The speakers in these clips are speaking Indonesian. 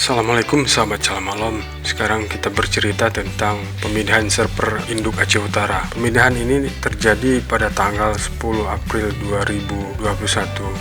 Assalamualaikum sahabat Salam Malam. Sekarang kita bercerita tentang pemindahan server induk Aceh Utara. Pemindahan ini terjadi pada tanggal 10 April 2021.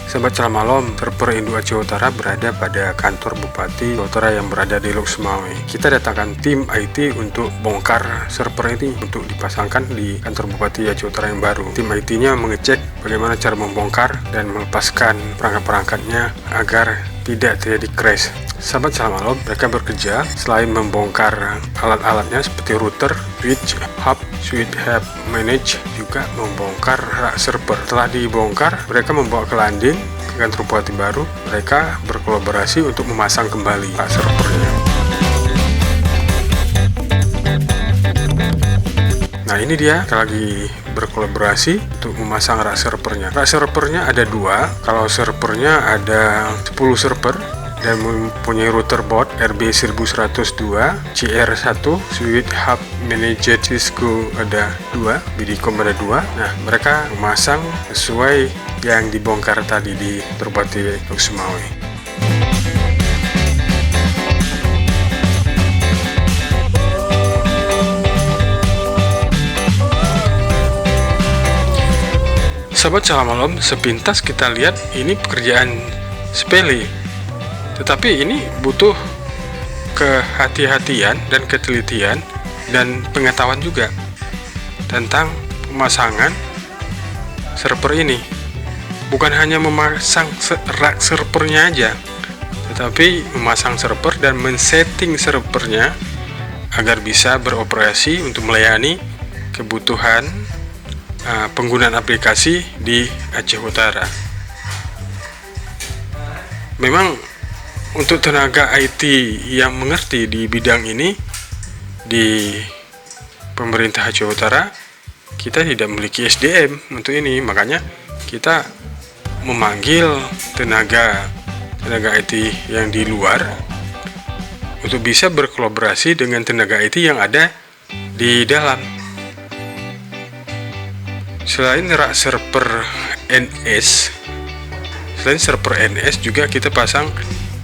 Sahabat Salam Malam, server induk Aceh Utara berada pada kantor Bupati Utara yang berada di Lok Sumawe. Kita datangkan tim IT untuk bongkar server ini untuk dipasangkan di kantor Bupati Aceh Utara yang baru. Tim IT-nya mengecek bagaimana cara membongkar dan melepaskan perangkat-perangkatnya agar tidak terjadi crash. Sahabat Salam Malam, mereka bekerja selain membongkar alat-alatnya seperti router, switch hub manage, juga membongkar rak server. Setelah dibongkar, mereka membawa ke landing ke kantor bupati baru. Mereka berkolaborasi untuk memasang kembali rak servernya. Nah, ini dia lagi berkolaborasi untuk memasang rak servernya. Rak servernya ada dua. Kalau servernya ada 10 server dan mempunyai router board RB1102, CR1, switch hub manager Cisco ada 2, Bidicom ada 2. Nah, mereka memasang sesuai yang dibongkar tadi di Bupati Lok Sumawe. Sahabat Salam Malam, sepintas kita lihat ini pekerjaan sepele, tetapi ini butuh kehati-hatian dan ketelitian dan pengetahuan juga tentang pemasangan server ini. Bukan hanya memasang rak servernya aja, tetapi memasang server dan men-setting servernya agar bisa beroperasi untuk melayani kebutuhan penggunaan aplikasi di Aceh Utara. Memang untuk tenaga IT yang mengerti di bidang ini di pemerintah Aceh Utara, kita tidak memiliki SDM untuk ini. Makanya kita memanggil tenaga IT yang di luar untuk bisa berkolaborasi dengan tenaga IT yang ada di dalam. Selain rak server NS, juga kita pasang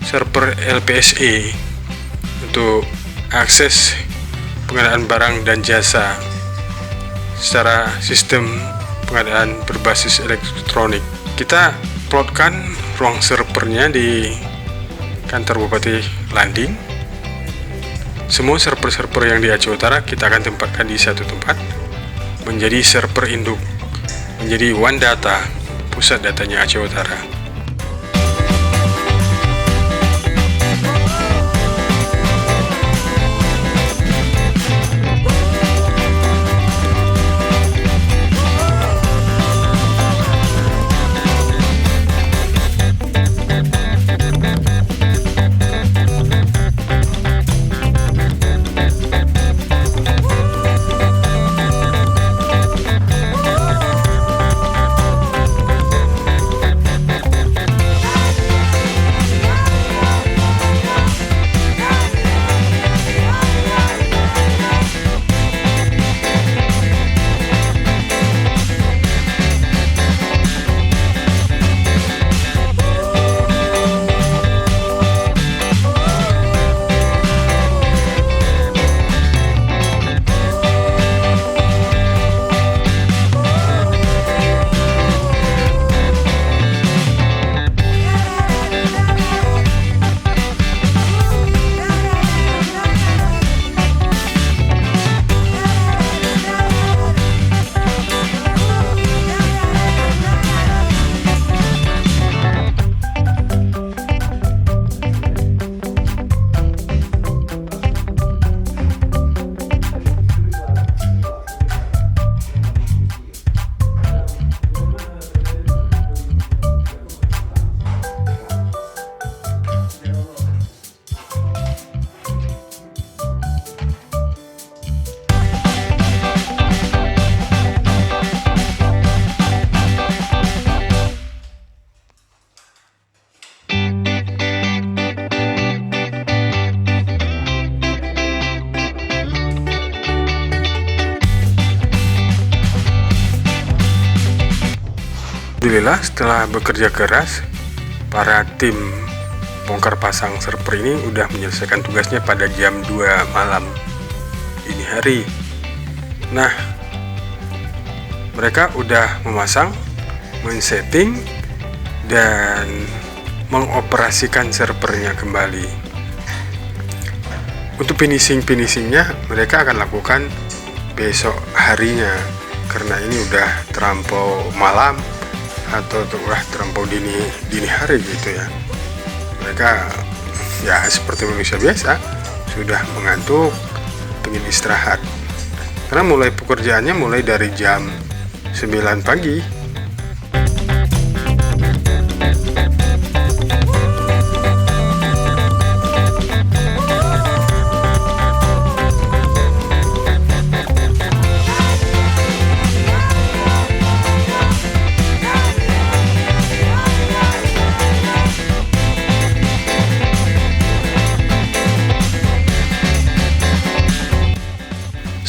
server LPSE untuk akses pengadaan barang dan jasa secara sistem pengadaan berbasis elektronik. Kita plotkan ruang servernya di kantor Bupati Landing. Semua server-server yang di Aceh Utara kita akan tempatkan di satu tempat menjadi server induk, menjadi One Data, pusat datanya Aceh Utara. Alhamdulillah, setelah bekerja keras, para tim bongkar pasang server ini udah menyelesaikan tugasnya pada jam 2 malam dini hari. Nah, mereka udah memasang, men-setting, dan mengoperasikan servernya kembali. Untuk finishingnya mereka akan lakukan besok harinya, karena ini udah terlampau malam atau udah terlampau dini hari gitu ya. Mereka ya seperti manusia biasa, sudah mengantuk, pengen istirahat, karena mulai pekerjaannya mulai dari jam 9 pagi.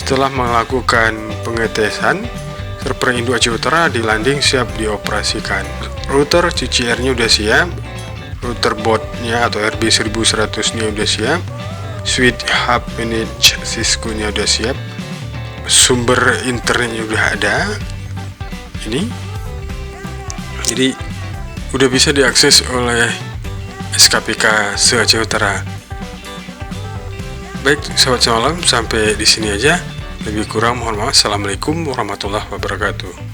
Setelah melakukan pengetesan, server Induk Aceh Utara di landing siap dioperasikan. Router CCR-nya udah siap, router boardnya atau RB1100-nya udah siap, switch hub manage Cisco-nya udah siap, sumber internetnya udah ada. Ini jadi udah bisa diakses oleh SKPK se-Aceh Utara. Baik, sahabat semalam, sampai di sini aja. Lebih kurang mohon maaf. Assalamualaikum warahmatullahi wabarakatuh.